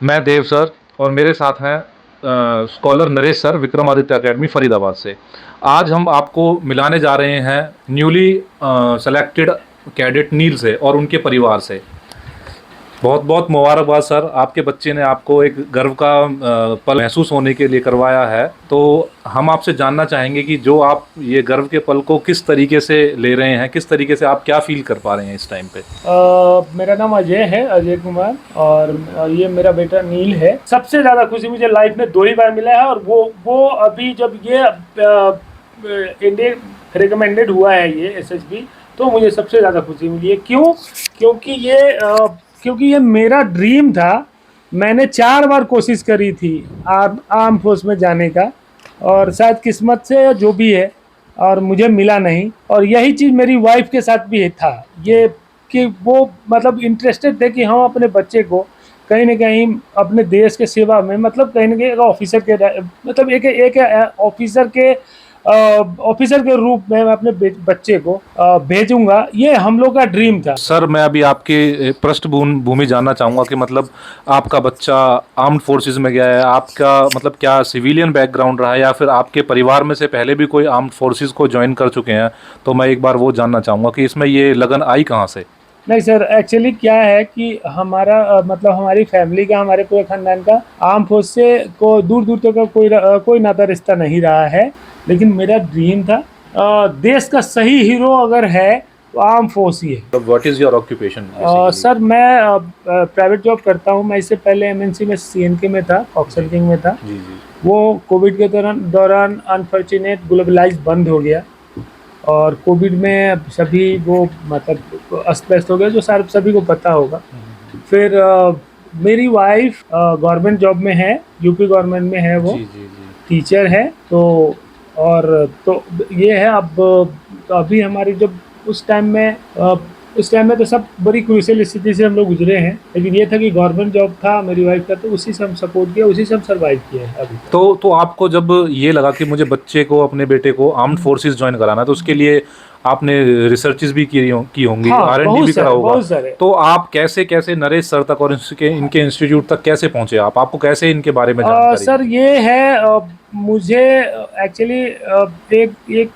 मैं देव सर और मेरे साथ हैं scholar Naresh sir Vikramaditya academy Faridabad से। आज हम आपको मिलाने जा रहे हैं न्यूली सेलेक्टेड कैडेट नील से और उनके परिवार से। बहुत बहुत मुबारकबाद सर, आपके बच्चे ने आपको एक गर्व का पल महसूस होने के लिए करवाया है। तो हम आपसे जानना चाहेंगे कि जो आप ये गर्व के पल को किस तरीके से ले रहे हैं, किस तरीके से आप क्या फील कर पा रहे हैं इस टाइम पे। मेरा नाम अजय है, अजय कुमार, और ये मेरा बेटा नील है। सबसे ज़्यादा खुशी मुझे लाइफ में 2 ही बार मिला है, और वो अभी जब ये इंडिया रिकमेंडेड हुआ है ये एसएसबी, तो मुझे सबसे ज़्यादा खुशी मिली है। क्यों? क्योंकि ये मेरा ड्रीम था। मैंने 4 बार कोशिश करी थी आर्म फोर्स में जाने का, और शायद किस्मत से जो भी है, और मुझे मिला नहीं। और यही चीज़ मेरी वाइफ के साथ भी था, ये कि वो मतलब इंटरेस्टेड थे कि हम अपने बच्चे को कहीं ना कहीं अपने देश के सेवा में, मतलब कहीं ना कहीं एक ऑफिसर के, मतलब एक ऑफिसर के रूप में मैं अपने बच्चे को भेजूंगा। ये हम लोग का ड्रीम था। सर मैं अभी आपकी पृष्ठभूमि जानना चाहूँगा कि मतलब आपका बच्चा आर्म्ड फोर्सेस में गया है, आपका मतलब क्या सिविलियन बैकग्राउंड रहा है या फिर आपके परिवार में से पहले भी कोई आर्म्ड फोर्सेस को ज्वाइन कर चुके हैं। तो मैं एक बार वो जानना चाहूँगा कि इसमें ये लगन आई कहाँ से। नहीं सर, एक्चुअली क्या है कि हमारा मतलब हमारी फैमिली का, हमारे पूरे खानदान का आर्म फोर्स से को दूर दूर तक का कोई नाता रिश्ता नहीं रहा है। लेकिन मेरा ड्रीम था, देश का सही हीरो अगर है तो आर्म फोर्स ही है। What is your occupation. Sir मैं प्राइवेट जॉब करता हूँ। मैं इससे पहले एमएनसी में सीएनके में था, फॉक्सटेल किंग में था। जी जी। वो कोविड के दौरान अनफॉर्चुनेट ग्लोबलाइज बंद हो गया, और कोविड में सभी वो मतलब अस्त व्यस्त हो गया, जो सभी को पता होगा। फिर मेरी वाइफ गवर्नमेंट जॉब में है, यूपी गवर्नमेंट में है, वो जी जी जी। टीचर है। तो ये है। अब तो अभी हमारी जब उस टाइम में तो सब बड़ी क्रूशियल स्थिति से हम लोग गुजरे हैं। लेकिन ये था कि गवर्नमेंट जॉब था मेरी वाइफ का, तो उसी से हम सपोर्ट किया, उसी से हम सर्वाइव किया है अभी। तो आपको जब ये लगा कि मुझे बच्चे को, अपने बेटे को आर्म्ड फोर्सेस ज्वाइन कराना है, तो उसके लिए आपने रिसर्चेस भी की होंगी, हाँ, आर&डी भी करा होगा। बहुत सारे। तो आप कैसे नरेश सर तक और इनके इंस्टीट्यूट तक कैसे पहुंचे आपको कैसे इनके बारे में जानकारी सर ये है, मुझे एक्चुअली एक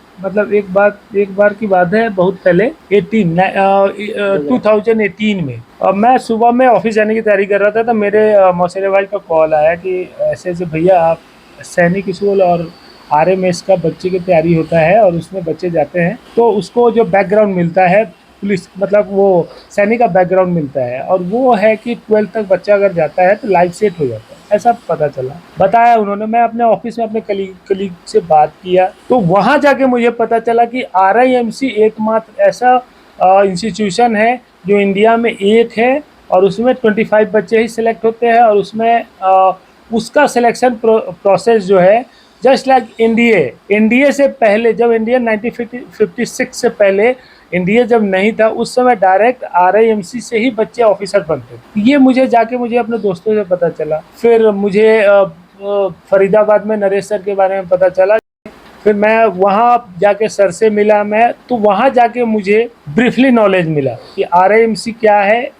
बार की बात है, बहुत पहले 2018 में मैं सुबह में ऑफिस जाने की तैयारी कर रहा था। तो मेरे मौसेरे भाई का कॉल आया कि ऐसे ऐसे भैया, आप सैनिक स्कूल और आरएमएस का बच्चे की तैयारी होता है, और उसमें बच्चे जाते हैं तो उसको जो बैकग्राउंड मिलता है पुलिस, मतलब वो सैनिक का बैकग्राउंड मिलता है, और वो है कि 12th तक बच्चा अगर जाता है तो लाइफ सेट हो जाता है, ऐसा पता चला, बताया उन्होंने। मैं अपने ऑफिस में अपने कलीग से बात किया, तो वहाँ जाके मुझे पता चला कि आरआईएमसी एकमात्र ऐसा इंस्टीट्यूशन है जो इंडिया में एक है, और उसमें 25 बच्चे ही सिलेक्ट होते हैं, और उसमें उसका सिलेक्शन प्रोसेस जो है जस्ट लाइक एनडीए से पहले, जब इंडिया 1956 से पहले इंडिया जब नहीं था, उस समय डायरेक्ट आरआईएमसी से ही बच्चे ऑफिसर बनते थे। ये मुझे अपने दोस्तों से पता चला। फिर मुझे फरीदाबाद में नरेश सर के बारे में पता चला। फिर मैं वहाँ जाके सर से मिला, तो वहाँ जाके मुझे ब्रीफली नॉलेज मिला कि आरआईएमसी क्या है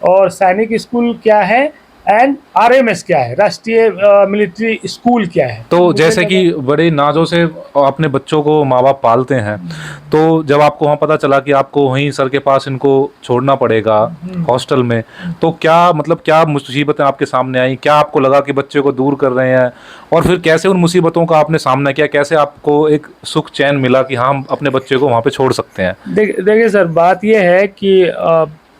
और सैनिक स्कूल क्या है, एंड आरएमएस क्या है, राष्ट्रीय मिलिट्री स्कूल क्या है। तो जैसे कि बड़े नाजों से अपने बच्चों को माँ बाप पालते हैं, तो जब आपको वहाँ पता चला कि आपको वहीं सर के पास इनको छोड़ना पड़ेगा हॉस्टल में, तो क्या मुसीबतें आपके सामने आई, क्या आपको लगा कि बच्चे को दूर कर रहे हैं, और फिर कैसे उन मुसीबतों का आपने सामना किया, कैसे आपको एक सुख चैन मिला कि हाँ हम अपने बच्चे को वहाँ पे छोड़ सकते हैं। देखिए सर, बात यह है कि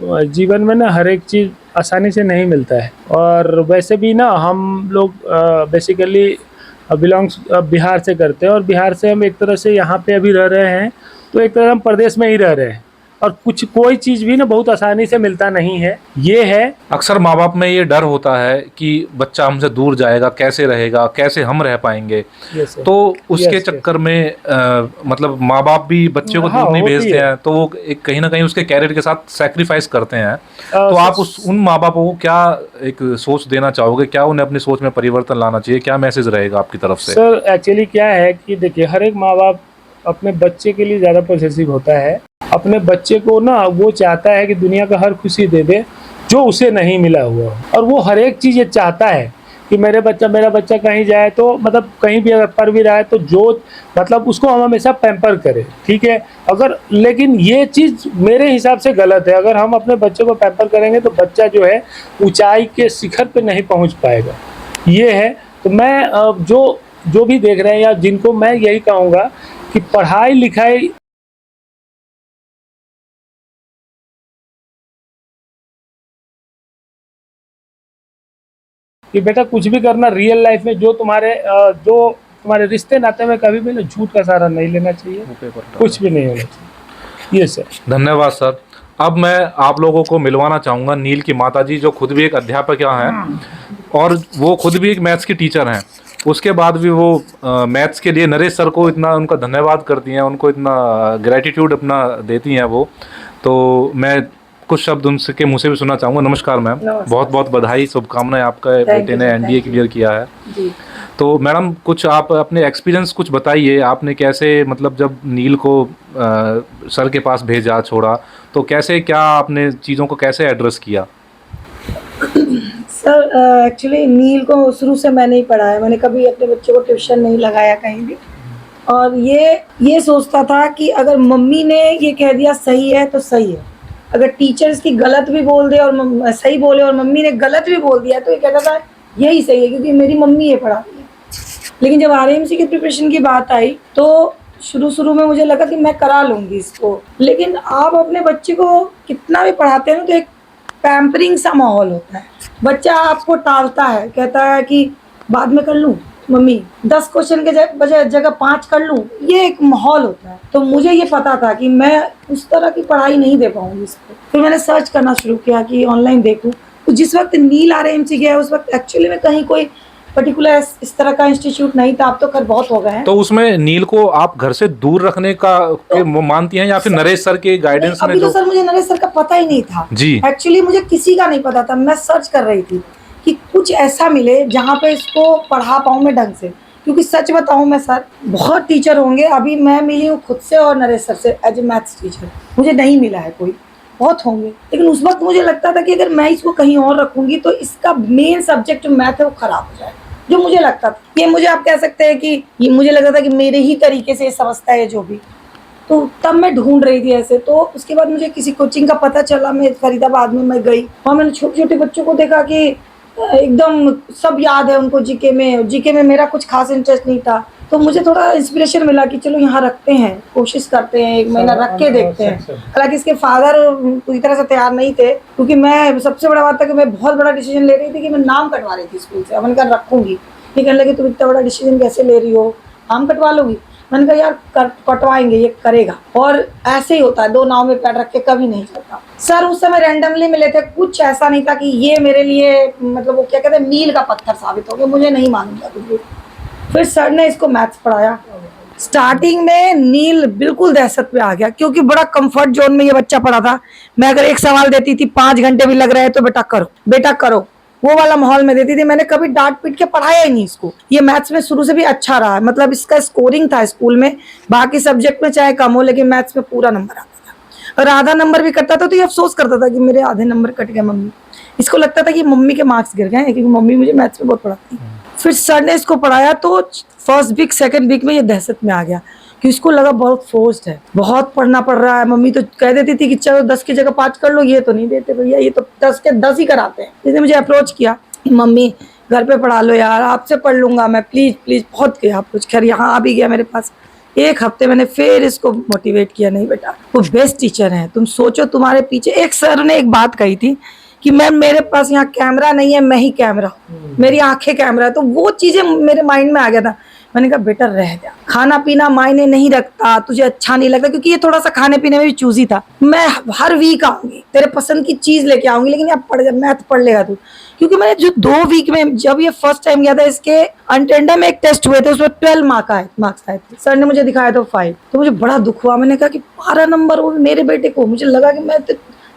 जीवन में ना हर एक चीज़ आसानी से नहीं मिलता है। और वैसे भी ना हम लोग बेसिकली बिलोंग्स बिहार से करते हैं, और बिहार से हम एक तरह से यहाँ पे अभी रह रहे हैं, तो एक तरह हम प्रदेश में ही रह रहे हैं, और कोई चीज़ भी ना बहुत आसानी से मिलता नहीं है। ये है, अक्सर माँ बाप में ये डर होता है कि बच्चा हमसे दूर जाएगा, कैसे रहेगा, कैसे हम रह पाएंगे। तो उसके चक्कर में मतलब माँ बाप भी बच्चे को दूर नहीं भेजते हैं, तो वो एक कहीं ना कहीं उसके कैरियर के साथ सैक्रिफाइस करते हैं। तो आप उन माँ बापों को क्या एक सोच देना चाहोगे, क्या उन्हें अपनी सोच में परिवर्तन लाना चाहिए, क्या मैसेज रहेगा आपकी तरफ से। सर एक्चुअली क्या है कि देखिए, हर एक माँ बाप अपने बच्चे के लिए ज़्यादा पॉसेसिव होता है। अपने बच्चे को ना वो चाहता है कि दुनिया का हर खुशी दे दे, जो उसे नहीं मिला हुआ हो। और वो हर एक चीज़ ये चाहता है कि मेरा बच्चा कहीं जाए तो मतलब कहीं भी अगर पढ़ भी रहा है तो जो मतलब उसको हम हमेशा पैम्पर करें, ठीक है। अगर लेकिन ये चीज़ मेरे हिसाब से गलत है। अगर हम अपने बच्चे को पैम्पर करेंगे तो बच्चा जो है ऊंचाई के शिखर पे नहीं पहुंच पाएगा, ये है। तो मैं जो भी देख रहे हैं या जिनको मैं यही कहूँगा कि पढ़ाई लिखाई कि बेटा कुछ भी करना रियल लाइफ में जो तुम्हारे रिश्ते नाते में कभी भी ना झूठ का सहारा नहीं लेना चाहिए, कुछ भी नहीं होना चाहिए। ये सर। धन्यवाद सर। अब मैं आप लोगों को मिलवाना चाहूँगा नील की माताजी, जो खुद भी एक अध्यापिका हैं और वो खुद भी एक मैथ्स की टीचर हैं। उसके बाद भी वो मैथ्स के लिए नरेश सर को इतना उनका धन्यवाद करती हैं, उनको इतना ग्रेटिट्यूड अपना देती हैं वो। तो मैं कुछ शब्द उनसे मुँह से भी सुनना चाहूँगा। नमस्कार मैम, बहुत बहुत बधाई, शुभकामनाएं, आपका बेटे ने एनडीए क्लियर किया है जी। तो मैडम कुछ आप अपने एक्सपीरियंस कुछ बताइए, आपने कैसे मतलब जब नील को सर के पास भेजा छोड़ा तो कैसे क्या आपने चीज़ों को कैसे एड्रेस किया? सर एक्चुअली नील को शुरू से मैंने ही पढ़ाया, मैंने कभी अपने बच्चे को ट्यूशन नहीं लगाया कहीं भी। और ये सोचता था कि अगर मम्मी ने ये कह दिया सही है तो सही है, अगर टीचर्स की गलत भी बोल दे और सही बोले और मम्मी ने गलत भी बोल दिया तो ये कहता था यही सही है क्योंकि मेरी मम्मी ये पढ़ा रही है। लेकिन जब आरएमसी की प्रिपरेशन की बात आई तो शुरू में मुझे लगा कि मैं करा लूँगी इसको, लेकिन आप अपने बच्चे को कितना भी पढ़ाते हैं तो एक पैम्परिंग सा माहौल होता है। बच्चा आपको टालता है, कहता है कि बाद में कर लूँ मम्मी, 10 क्वेश्चन के जगह 5 कर लूँ, ये एक माहौल होता है। तो मुझे ये पता था कि मैं उस तरह की पढ़ाई नहीं दे पाऊँगी इसको। फिर मैंने सर्च करना शुरू किया कि ऑनलाइन देखूँ। तो जिस वक्त नील आरएमसी गया उस वक्त एक्चुअली में कहीं कोई पर्टिकुलर इस तरह का इंस्टीट्यूट नहीं था, अब तो खैर बहुत हो गए हैं। तो उसमें नील को आप घर से दूर रखने का मानती हैं या फिर नरेश सर के गाइडेंस में? अभी तो सर मुझे नरेश सर का पता ही नहीं था जी। एक्चुअली मुझे किसी का नहीं पता था। मैं सर्च कर रही थी कि कुछ ऐसा मिले जहाँ पे इसको पढ़ा पाऊँ मैं ढंग से, क्योंकि सच बताऊँ मैं सर, बहुत टीचर होंगे, अभी मैं मिली हूँ खुद से और नरेश सर से एज ए मैथ्स टीचर, मुझे नहीं मिला है कोई, बहुत होंगे। लेकिन उस वक्त मुझे लगता था कि अगर मैं इसको कहीं और रखूँगी तो इसका मेन सब्जेक्ट जो मैथ है वो ख़राब हो जाएगा, जो मुझे लगता था। ये मुझे आप कह सकते हैं कि ये मुझे लगा था कि मेरे ही तरीके से समझता है जो भी। तो तब मैं ढूंढ रही थी ऐसे। तो उसके बाद मुझे किसी कोचिंग का पता चला, मैं फरीदाबाद में मैं गई और मैंने छोटे छोटे बच्चों को देखा कि एकदम सब याद है उनको जीके में मेरा कुछ खास इंटरेस्ट नहीं था। तो मुझे थोड़ा इंस्पिरेशन मिला कि चलो यहाँ रखते हैं, कोशिश करते हैं, 1 महीना रख के देखते हैं। हालांकि इसके फादर पूरी तरह से तैयार नहीं थे, क्योंकि मैं सबसे बड़ा बात था कि मैं बहुत बड़ा डिसीजन ले रही थी कि मैं नाम कटवा रही थी स्कूल से। अब मैंने कहा रखूँगी, ये कहने लगे तुम इतना बड़ा डिसीजन कैसे ले रही हो, नाम कटवा लोगी? मैंने कहा यार कटवाएंगे, ये करेगा। और ऐसे ही होता है, 2 नाव में पैर रख के कभी नहीं चलता। सर उस समय रैंडमली मिले थे, कुछ ऐसा नहीं था कि ये मेरे लिए मतलब वो क्या कहते हैं मील का पत्थर साबित हो गया, मुझे नहीं मालूम था कुछ भी। फिर सर ने इसको मैथ्स पढ़ाया। स्टार्टिंग में नील बिल्कुल दहशत में आ गया, क्योंकि बड़ा कंफर्ट जोन में ये बच्चा पढ़ा था। मैं अगर एक सवाल देती थी 5 घंटे भी लग रहे हैं तो बेटा करो, वो वाला माहौल में देती थी। मैंने कभी डांट पीट के पढ़ाया ही नहीं इसको। ये मैथ्स में शुरू से भी अच्छा रहा है, मतलब इसका स्कोरिंग था स्कूल में, बाकी सब्जेक्ट में चाहे कम हो लेकिन मैथ्स में पूरा नंबर आता था। और आधा नंबर भी कटता था तो ये अफसोस करता था कि मेरे आधे नंबर कट गए मम्मी। इसको लगता था कि मम्मी के मार्क्स गिर गए क्योंकि मम्मी मुझे मैथ्स में बहुत पढ़ाती। फिर सर ने इसको पढ़ाया तो फर्स्ट वीक सेकंड वीक में ये दहशत में आ गया कि इसको लगा बहुत फोर्स्ड है, बहुत पढ़ना पड़ रहा है। मम्मी तो कह देती थी कि चलो 10 की जगह 5 कर लो, ये तो नहीं देते भैया, ये तो 10 के 10 ही कराते हैं। इसने मुझे अप्रोच किया, मम्मी घर पे पढ़ा लो यार, आपसे पढ़ लूँगा मैं, प्लीज़ प्लीज़। बहुत किया अप्रोच, खैर यहाँ आ भी गया मेरे पास। 1 हफ्ते मैंने फिर इसको मोटिवेट किया, नहीं बेटा वो बेस्ट टीचर हैं, तुम सोचो तुम्हारे पीछे। एक सर ने एक बात कही थी कि मैम मेरे पास यहाँ कैमरा नहीं है, मैं ही कैमरा हूँ, मेरी आंखें कैमरा है। तो वो चीज़ें मेरे माइंड में आ गया था। मैंने कहा बेटा रह जा, खाना पीना मायने नहीं रखता, तुझे अच्छा नहीं लगता, क्योंकि ये थोड़ा सा खाने पीने में भी चूजी था। मैं हर वीक आऊँगी, तेरे पसंद की चीज़ लेके आऊँगी, लेकिन यार पढ़ जा, मैथ पढ़ लेगा तू। क्योंकि मैंने जो 2 वीक में, जब ये फर्स्ट टाइम गया था, इसके अनटेंडम एक टेस्ट हुए थे, उसमें 12 मार्क्स आए थे। सर ने मुझे दिखाया था 5, तो मुझे बड़ा दुख हुआ। मैंने कहा कि 12 नंबर वो मेरे बेटे को, मुझे लगा कि मैं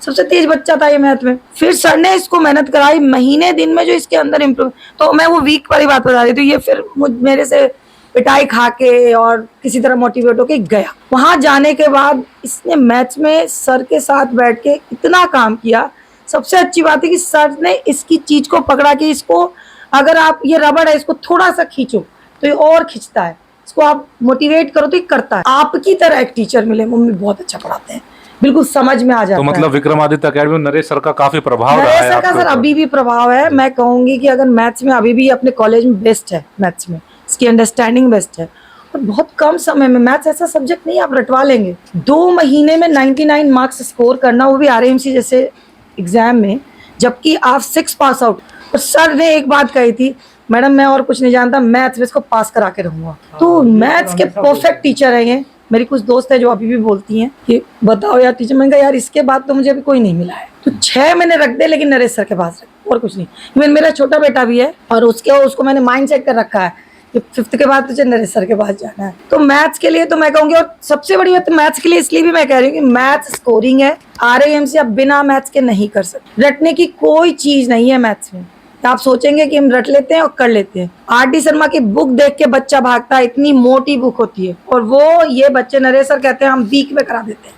सबसे तेज बच्चा था ये मैथ में। फिर सर ने इसको मेहनत कराई, महीने दिन में जो इसके अंदर इम्प्रूव। तो मैं वो वीक वाली बात बता रही थी। ये फिर मेरे से पिटाई खा के और किसी तरह मोटिवेट होके गया। वहां जाने के बाद इसने मैथ्स में सर के साथ बैठ के इतना काम किया, सबसे अच्छी बात है कि सर ने इसकी चीज को पकड़ा कि इसको, अगर आप, ये रबड़ है, इसको थोड़ा सा खींचो तो ये और खींचता है, इसको आप मोटिवेट करो तो ये करता है। आपकी तरह एक टीचर मिले, मम्मी बहुत अच्छा पढ़ाते हैं, बिल्कुल समझ में आ जाता तो है। मतलब विक्रमादित्य अकेडमी में नरेश सर का काफी प्रभाव रहा है नरेश सर का आपके सर ऊपर। अभी भी प्रभाव है। मैं कहूंगी कि अगर मैथ्स में अभी भी अपने कॉलेज में बेस्ट है, मैथ्स में इसकी अंडरस्टैंडिंग बेस्ट है, और बहुत कम समय में, मैथ्स ऐसा सब्जेक्ट नहीं आप रटवा लेंगे, 2 महीने में 99 मार्क्स स्कोर करना, वो भी आरएमसी जैसे एग्जाम में, जबकि आप 6 पास आउट। और सर ने एक बात कही थी, मैडम मैं और कुछ नहीं जानता, मैथ्स में इसको पास करा के रहूंगा। तो मैथ्स के परफेक्ट टीचर है ये। मेरी कुछ दोस्त है जो अभी भी बोलती हैं कि बताओ यार टीचर, मैंने कहा यार इसके बाद तो मुझे अभी कोई नहीं मिला है, तो 6 महीने रख दे लेकिन नरेश सर के पास रख, और कुछ नहीं। इवन मेरा छोटा बेटा भी है और उसको मैंने माइंड सेट कर रखा है कि 5th के बाद तुझे नरेश सर के पास जाना है। तो मैथ्स के लिए तो मैं कहूंगी, और सबसे बड़ी बात मैथ्स के लिए इसलिए भी मैं कह रही हूँ कि मैथ्स स्कोरिंग है, आरएएमसी आप बिना मैथ्स के नहीं कर सकते। रटने की कोई चीज नहीं है मैथ्स में। आप सोचेंगे कि हम रट लेते हैं और कर लेते हैं। आर.डी. शर्मा की बुक देख के बच्चा भागता है, इतनी मोटी बुक होती है, और वो ये बच्चे, नरेश सर कहते हैं हम वीक में करा देते हैं,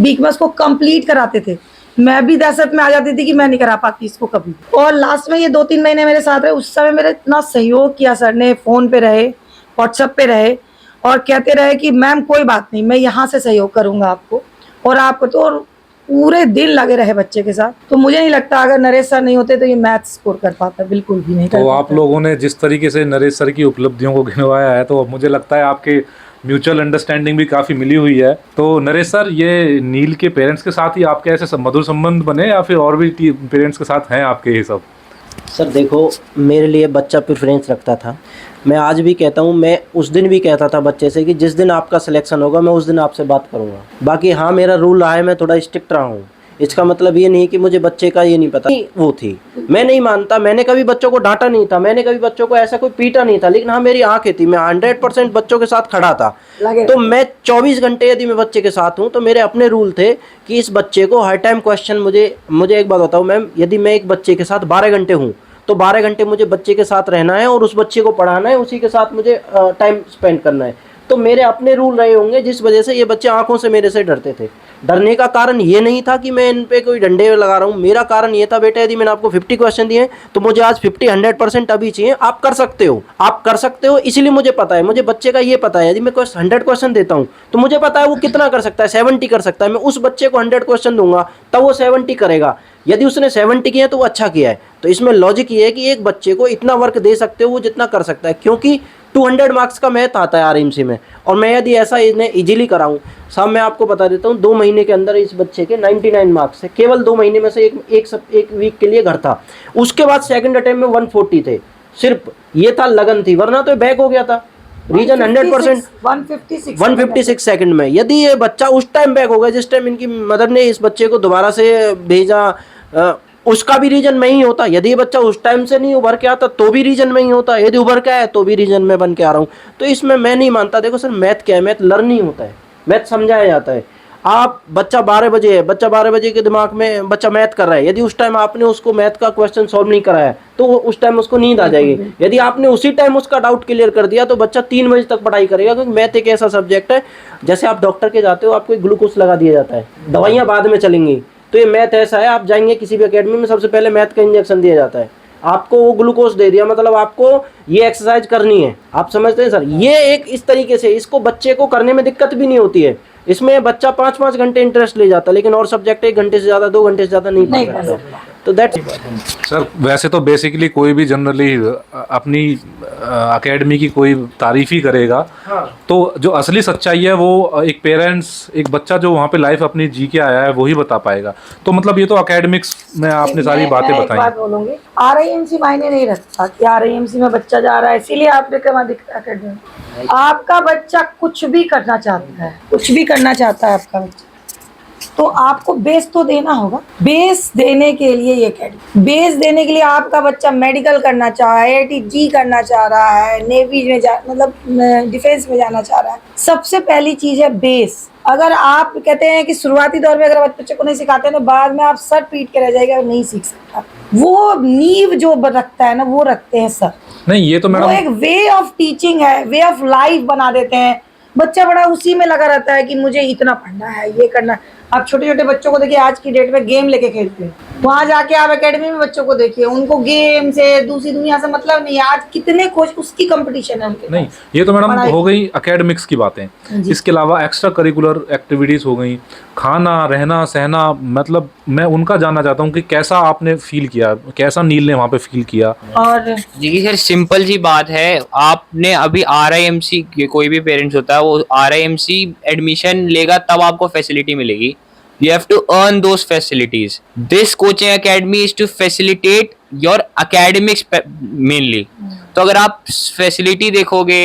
वीक में उसको कंप्लीट कराते थे। मैं भी दहशत में आ जाती थी कि मैं नहीं करा पाती इसको कभी। और लास्ट में ये 2-3 महीने मेरे साथ रहे, उस समय मेरे इतना सहयोग किया सर ने, फोन पे रहे, व्हाट्सएप पे रहे, और कहते रहे कि मैम कोई बात नहीं, मैं यहाँ से सहयोग करूंगा आपको, और आपको तो, और पूरे दिन लगे रहे बच्चे के साथ। तो मुझे नहीं लगता अगर नरेश सर नहीं होते तो ये मैथ्स स्कोर कर पाता, बिल्कुल भी नहीं कर तो पाता। आप लोगों ने जिस तरीके से नरेश सर की उपलब्धियों को गिनवाया है, तो मुझे लगता है आपके म्यूचुअल अंडरस्टैंडिंग भी काफ़ी मिली हुई है। तो नरेश सर, ये नील के पेरेंट्स के साथ ही आपके ऐसे मधुर संबंध बने, या फिर और भी पेरेंट्स के साथ हैं आपके ये सब? सर देखो, मेरे लिए बच्चा प्रेफरेंस रखता था। मैं आज भी कहता हूँ, मैं उस दिन भी कहता था बच्चे से कि जिस दिन आपका सिलेक्शन होगा मैं उस दिन आपसे बात करूँगा। बाकी हाँ, मेरा रूल रहा है, मैं थोड़ा स्ट्रिक्ट रहा हूँ। इसका मतलब ये नहीं कि मुझे बच्चे का ये नहीं पता, वो थी, मैं नहीं मानता, मैंने कभी बच्चों को डांटा नहीं था, मैंने कभी बच्चों को ऐसा कोई पीटा नहीं था, लेकिन हाँ मेरी आंखें थी, मैं 100% बच्चों के साथ खड़ा था। तो मैं 24 घंटे यदि मैं बच्चे के साथ हूँ तो मेरे अपने रूल थे कि इस बच्चे को हर टाइम क्वेश्चन, मुझे एक बात बताओ मैम, यदि मैं एक बच्चे के साथ 12 घंटे हूँ तो 12 घंटे मुझे बच्चे के साथ रहना है और उस बच्चे को पढ़ाना है, उसी के साथ मुझे टाइम स्पेंड करना है। तो मेरे अपने रूल रहे होंगे जिस वजह से ये बच्चे आंखों से मेरे से डरते थे। डरने का कारण ये नहीं था कि मैं इन पे कोई डंडे लगा रहा हूँ, मेरा कारण ये था, बेटा यदि मैंने आपको 50 क्वेश्चन दिए तो मुझे आज 100% अभी चाहिए, आप कर सकते हो, आप कर सकते हो। इसलिए मुझे पता है, मुझे बच्चे का ये पता है, यदि मैं 100 क्वेश्चन देता हूँ तो मुझे पता है वो कितना कर सकता है, 70 कर सकता है। मैं उस बच्चे को 100 क्वेश्चन दूंगा तब वो 70 करेगा। यदि उसने 70 किया है तो वो अच्छा किया है। तो इसमें लॉजिक ये है कि एक बच्चे को इतना वर्क दे सकते हो वो जितना कर सकता है, क्योंकि 200 मार्क्स का मैथ आता है आरएमसी में, और मैं यदि ऐसा इन्हें इजीली कराऊं, साहब मैं आपको बता देता हूं, 2 महीने के अंदर इस बच्चे के 99 मार्क्स है। केवल 2 महीने में से एक वीक के लिए घर था। उसके बाद सेकंड अटेम्प्ट में 140 थे। सिर्फ ये था लगन थी, वरना तो बैक हो गया था। रीजन 100% 156 सेकंड में। यदि ये बच्चा उस टाइम बैक हो गया जिस टाइम इनकी मदर ने इस बच्चे को दोबारा से भेजा, उसका भी रीजन में ही होता। यदि ये बच्चा उस टाइम से नहीं उभर के आता तो भी रीजन में ही होता, यदि उभर के आया तो भी रीजन में बन के आ रहा हूँ। तो इसमें मैं नहीं मानता। देखो सर, मैथ क्या है, मैथ लर्निंग होता है, मैथ समझाया जाता है। आप बच्चा 12 बजे है, बच्चा 12 बजे के दिमाग में बच्चा मैथ कर रहा है, यदि उस टाइम आपने उसको मैथ का क्वेश्चन सॉल्व नहीं कराया तो उस टाइम उसको नींद आ जाएगी। यदि आपने उसी टाइम उसका डाउट क्लियर कर दिया तो बच्चा 3 बजे तक पढ़ाई करेगा, क्योंकि मैथ एक ऐसा सब्जेक्ट है, जैसे आप डॉक्टर के जाते हो आपको ग्लूकोज लगा दिया जाता है, दवाइयाँ बाद में चलेंगी, तो ये मैथ ऐसा है। आप जाएंगे किसी भी एकेडमी में, सबसे पहले मैथ का इंजेक्शन दिया जाता है, आपको वो ग्लूकोज दे दिया, मतलब आपको ये एक्सरसाइज करनी है। आप समझते हैं सर, ये एक इस तरीके से इसको बच्चे को करने में दिक्कत भी नहीं होती है। इसमें बच्चा 5-5 घंटे इंटरेस्ट ले जाता है, लेकिन और सब्जेक्ट 1 घंटे से ज़्यादा 2 घंटे से ज़्यादा नहीं पढ़ सकता। तो दैट्स सर, वैसे तो बेसिकली कोई भी जनरली अपनी एकेडमी की कोई तारीफ ही करेगा। हाँ। तो जो असली सच्चाई है वो एक पेरेंट्स, एक बच्चा जो वहाँ पे लाइफ अपनी जी के आया है वही बता पाएगा। तो मतलब ये तो एकेडमिक्स में आपने सारी बातें मैं एक बताई। बात बोलूंगी, आरआईएमसी मायने नहीं रखता कि आरआईएमसी में बच्चा जा रहा है इसीलिए आप विक्रमादित्य एकेडमी। आपका बच्चा कुछ भी करना चाहता है, कुछ भी करना चाहता है आपका बच्चा, तो आपको बेस तो देना होगा। बेस देने के लिए ये एकेडमी, बेस देने के लिए आपका बच्चा मेडिकल करना चाह रहा है, आईआईटी करना चाह रहा है, नेवी में मतलब डिफेंस में जाना चाह रहा है, सबसे पहली चीज है बेस। अगर आप कहते हैं कि शुरुआती दौर में अगर बच्चे को नहीं सिखाते हैं तो बाद में आप सर पीट के रह जाएगा, नहीं सीख सकता। वो नींव जो रखता है ना, वो रखते हैं सर। नहीं, ये तो वो मैडम एक वे ऑफ टीचिंग है, वे ऑफ लाइफ बना देते हैं। बच्चा बड़ा उसी में लगा रहता है कि मुझे इतना पढ़ना है, ये करना है। आप छोटे छोटे बच्चों को देखिए, आज की डेट में गेम लेके खेलते हैं। वहां जाके आप एकेडमी में बच्चों को देखिए, उनको गेम से, दूसरी दुनिया से मतलब नहीं है। आज कितने कोच, उसकी कंपटीशन है उनके नहीं, पास। ये तो मैडम पढ़ाई- हो गई एकेडमिक्स की बातें। जी। इसके अलावा एक्स्ट्रा करिकुलर एक्टिविटीज़ हो गई, खाना, रहना, सहना, मतलब मैं उनका जानना चाहता हूँ कि कैसा आपने फील किया, कैसा नील ने वहाँ पे फील किया। और देखिए सर, सिंपल सी बात है, आपने अभी RIMC, कोई भी पेरेंट्स होता है वो RIMC एडमिशन लेगा तब आपको फैसिलिटी मिलेगी। You have to earn those facilities. This coaching academy is to facilitate your academics mainly. तो अगर आप फैसिलिटी देखोगे,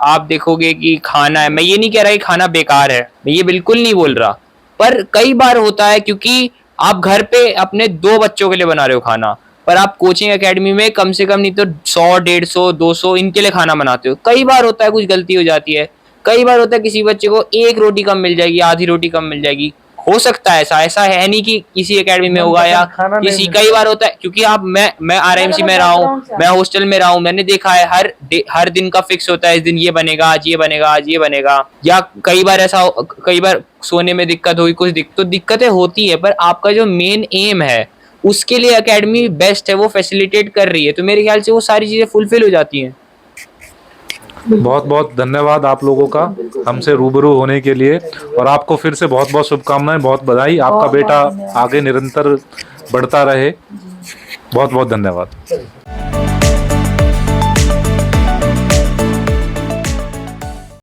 आप देखोगे कि खाना है, मैं ये नहीं कह रहा कि खाना बेकार है, मैं ये बिल्कुल नहीं बोल रहा, पर कई बार होता है क्योंकि आप घर पे अपने 2 बच्चों के लिए बना रहे हो खाना, पर आप कोचिंग एकेडमी में कम से कम नहीं तो 100, 150, 200 इनके लिए खाना बनाते हो। कई बार होता है कुछ गलती हो जाती है, कई बार होता है किसी बच्चे को 1 रोटी कम मिल जाएगी, आधी रोटी कम मिल जाएगी, हो सकता है ऐसा है नहीं कि किसी एकेडमी में होगा या खाना नहीं किसी, मिलता। कई बार होता है क्योंकि आप मैं RIMC में रहा हूँ, मैं हॉस्टल में रहा हूँ, मैंने देखा है हर दिन का फिक्स होता है, इस दिन ये बनेगा, आज ये बनेगा, आज ये बनेगा, या कई बार कई बार सोने में दिक्कत हुई, कुछ तो दिक्कतें होती है, पर आपका जो मेन एम है उसके लिए एकेडमी बेस्ट है, वो फैसिलिटेट कर रही है, तो मेरे ख्याल से वो सारी चीजें फुलफिल हो जाती हैं। बहुत बहुत धन्यवाद आप लोगों का हमसे रूबरू होने के लिए, और आपको फिर से बहुत बहुत शुभकामनाएं, बहुत बधाई। आपका बहुत बेटा धन्यवाद। आगे निरंतर बढ़ता रहे। बहुत बहुत धन्यवाद।